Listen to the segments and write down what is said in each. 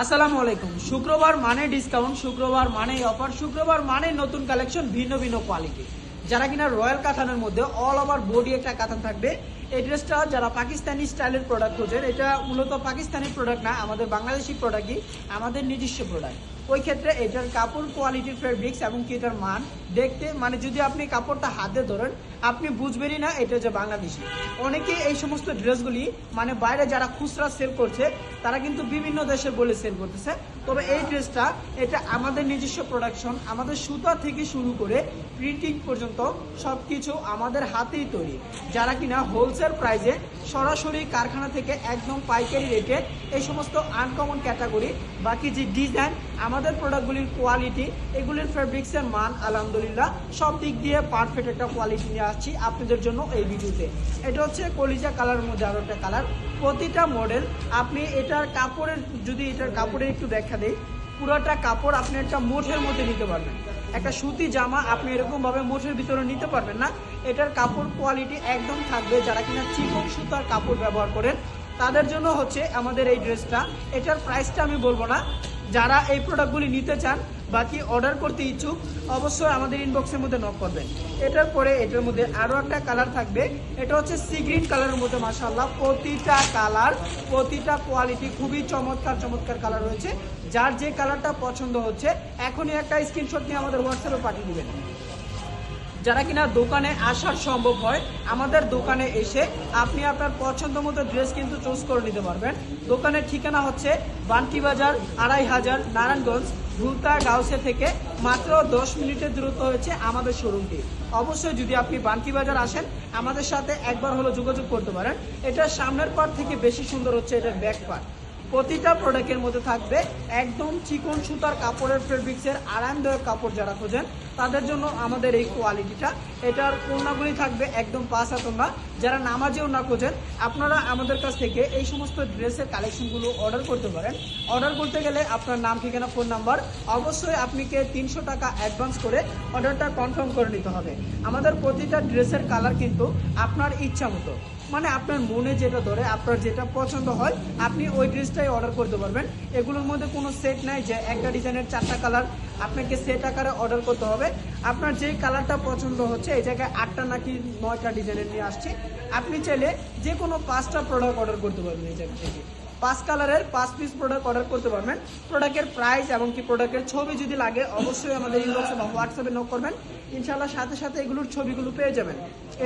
আসসালামু আলাইকুম। শুক্রবার মানে ডিসকাউন্ট, শুক্রবার মানে অফার, শুক্রবার মানে নতুন কালেকশন, ভিন্ন ভিন্ন কোয়ালিটি। যারা কিনা রয়্যাল কাতানের মধ্যে অল ওভার বডি একটা কাতান থাকবে, এই ড্রেসটা যারা পাকিস্তানি স্টাইলের প্রোডাক্ট খোঁজেন, এটা মূলত পাকিস্তানি প্রোডাক্ট না, আমাদের বাংলাদেশি প্রোডাক্টই, আমাদের নিজস্ব প্রোডাক্ট। ওই ক্ষেত্রে এটার কাপড় কোয়ালিটির ফেব্রিক্স এবং কি এটার মান দেখতে, মানে যদি আপনি কাপড়টা হাতে ধরেন আপনি বুঝবেনই না এটা যে বাংলাদেশি। অনেকে এই সমস্ত ড্রেসগুলি মানে বাইরে যারা খুচরা সেল করছে তারা কিন্তু বিভিন্ন দেশের বলে সেল করতেছে, তবে এই ড্রেসটা এটা আমাদের নিজস্ব প্রোডাকশন, আমাদের সুতা থেকে শুরু করে প্রিন্টিং পর্যন্ত সব কিছু আমাদের হাতেই তৈরি। যারা কিনা হোলসেল প্রাইসে সরাসরি কারখানা থেকে একদম পাইকারি রেটে এই সমস্ত আনকমন ক্যাটাগরি, বাকি যে ডিজাইন, আমাদের প্রোডাক্টগুলির কোয়ালিটি, এগুলির ফেব্রিক্সের মান আলহামদুলিল্লাহ সব দিক দিয়ে পারফেক্ট একটা কোয়ালিটি নিয়ে আসছি আপনাদের জন্য এই ভিডিওতে। এটা হচ্ছে কলিজা কালারের মধ্যে আরও একটা কালার। প্রতিটা মডেল আপনি এটার কাপড়ের, যদি এটার কাপড়ের একটু দেখা দেই, পুরোটা কাপড় আপনি একটা মোঠের মধ্যে নিতে পারবেন। একটা সুতি জামা আপনি এরকমভাবে মোঠের ভিতরে নিতে পারবেন না। এটার কাপড় কোয়ালিটি একদম থাকবে, যারা কিনা চিকন সুতার কাপড় ব্যবহার করেন তাদের জন্য হচ্ছে আমাদের এই ড্রেসটা। এটার প্রাইসটা আমি বলবো না, যারা এই প্রোডাক্টগুলি নিতে চান বাকি অর্ডার করতে ইচ্ছুক অবশ্যই আমাদের ইনবক্সের মধ্যে নক করবেন। এটার পরে এটার মধ্যে আরও একটা কালার থাকবে, এটা হচ্ছে সি গ্রিন কালারের মধ্যে। মাশাআল্লাহ প্রতিটা কালার, প্রতিটা কোয়ালিটি খুবই চমৎকার চমৎকার কালার রয়েছে। যার যে কালারটা পছন্দ হচ্ছে এখনই একটা স্ক্রিনশট নিয়ে আমাদের হোয়াটসঅ্যাপে পাঠিয়ে দিবেন। যারা কিনা দোকানে আসার সম্ভব হয় আমাদের দোকানে এসে আপনি আপনার পছন্দ মতো ড্রেস কিন্তু চুজ করে নিতে পারবেন। দোকানের ঠিকানা হচ্ছে বান্টি বাজার, 2500 নারায়ণগঞ্জ, ভুলতা গাউসে থেকে মাত্র 10 মিনিটের দূরত্ব হচ্ছে আমাদের শোরুমটি। অবশ্যই যদি আপনি বান্টি বাজার আসেন আমাদের সাথে একবার হলো যোগাযোগ করতে পারেন। এটার সামনের পার্ট থেকে বেশি সুন্দর হচ্ছে এটার ব্যাক পার্ট। প্রতিটা প্রোডাক্টের মধ্যে থাকবে একদম চিকন সুতার কাপড়ের ফেব্রিক্সের আরামদায়ক কাপড়, যারা খোঁজেন তাদের জন্য আমাদের এই কোয়ালিটিটা। এটার ওড়নাগুলি থাকবে একদম 5 হাত ওড়না। যারা নামাজে ওড়না খোঁজেন আপনারা আমাদের কাছ থেকে এই সমস্ত ড্রেসের কালেকশনগুলো অর্ডার করতে পারেন। অর্ডার করতে গেলে আপনার নাম, ঠিকানা, ফোন নাম্বার, অবশ্যই আপনাকে 300 টাকা অ্যাডভান্স করে অর্ডারটা কনফার্ম করে নিতে হবে। আমাদের প্রতিটা ড্রেসের কালার কিন্তু আপনার ইচ্ছা মতো, মানে আপনার মনে যেটা ধরে, আপনার যেটা পছন্দ হয় আপনি ওই ড্রেসটাই অর্ডার করতে পারবেন। এগুলোর মধ্যে কোনো সেট নাই যে একটা ডিজাইনের 4টা কালার আপনাকে সেট আকারে অর্ডার করতে হবে। আপনার যেই কালারটা পছন্দ হচ্ছে, এই জায়গায় 8টা নাকি 9টা ডিজাইনের নিয়ে আসছে, আপনি চাইলে যে কোনো 5টা প্রোডাক্ট অর্ডার করতে পারবেন। এই জায়গা থেকে 5 কালারের 5 পিস প্রোডাক্ট অর্ডার করতে পারবেন। প্রোডাক্টের প্রাইস এবং কি প্রোডাক্টের ছবি যদি লাগে অবশ্যই আমাদের ইনবক্সে বা হোয়াটসঅ্যাপে নক করবেন, ইনশাআল্লাহ সাথে সাথে এগুলোর ছবিগুলো পেয়ে যাবেন।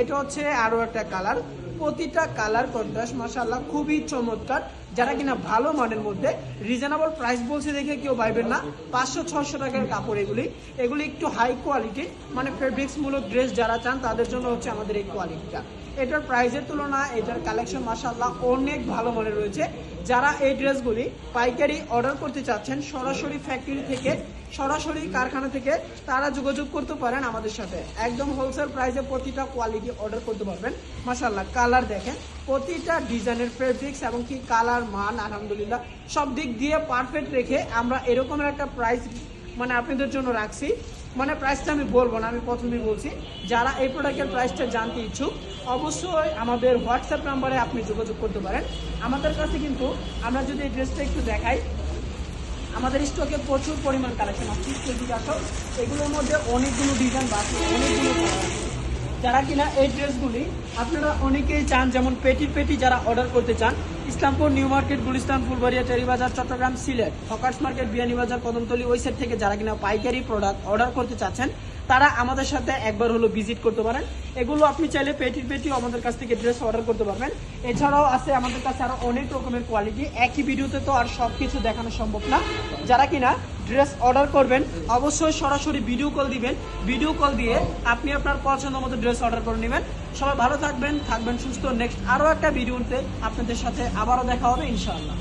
এটা হচ্ছে আরও একটা কালার। প্রতিটা কালার কন্ট্রাস্ট মাশাআল্লাহ খুবই চমৎকার। যারা কিনা ভালো মানের মধ্যে রিজনেবল প্রাইস বলছে দেখে কেউ ভাইবেন না, 500-600 টাকার কাপড় এগুলি একটু হাই কোয়ালিটি, মানে ফেব্রিক্সমূলক ড্রেস যারা চান তাদের জন্য হচ্ছে আমাদের এই কোয়ালিটিটা। এটার প্রাইসের তুলনায় এটার কালেকশন মাশাআল্লাহ অনেক ভালো মানের রয়েছে। যারা এই ড্রেসগুলি পাইকারি অর্ডার করতে চাচ্ছেন সরাসরি ফ্যাক্টরি থেকে, সরাসরি কারখানা থেকে, তারা যোগাযোগ করতে পারেন আমাদের সাথে। একদম হোলসেল প্রাইসে প্রতিটা কোয়ালিটি অর্ডার করতে পারবেন। মাশাআল্লাহ কালার দেখেন, প্রতিটা ডিজাইনের ফেব্রিক্স এবং কি কালার, মান আলহামদুলিল্লাহ সব দিক দিয়ে পারফেক্ট রেখে আমরা এরকমের একটা প্রাইস মানে আপনাদের জন্য রাখছি। মানে প্রাইসটা আমি বলবো না, আমি প্রথমেই বলছি যারা এই প্রোডাক্টের প্রাইসটা জানতে ইচ্ছুক অবশ্যই আমাদের হোয়াটসঅ্যাপ নাম্বারে আপনি যোগাযোগ করতে পারেন। আমাদের কাছে কিন্তু আমরা যদি এই ড্রেসটা একটু দেখাই, আমাদের স্টকে প্রচুর পরিমাণ কালেকশন আছে। এগুলোর মধ্যে অনেকগুলো ডিজাইন বাকি, অনেকগুলো যারা কিনা এই ড্রেসগুলি আপনারা অনেকেই চান, যেমন পেটি যারা অর্ডার করতে চান, Islampur, New Market, Gulistan, Fulbaria, Terribazar, Chittagong, Sylhet, Hawkers Market, Beanibazar, Kadamtali, ওই সাইড থেকে যারা কিনা পাইকারি প্রোডাক্ট অর্ডার করতে চাচ্ছেন তারা আমাদের সাথে একবার হলো ভিজিট করতে পারেন। এগুলো আপনি চাইলে পেটিও আমাদের কাছ থেকে ড্রেস অর্ডার করতে পারবেন। এছাড়াও আছে আমাদের কাছে আরও অনেক রকমের কোয়ালিটি, একই ভিডিওতে তো আর সব কিছু দেখানো সম্ভব না। যারা কিনা ড্রেস অর্ডার করবেন অবশ্যই সরাসরি ভিডিও কল দিবেন, ভিডিও কল দিয়ে আপনি আপনার পছন্দ মতো ড্রেস অর্ডার করে নেবেন। সবাই ভালো থাকবেন সুস্থ। নেক্সট আরও একটা ভিডিওতে আপনাদের সাথে আবারও দেখা হবে ইনশাআল্লাহ।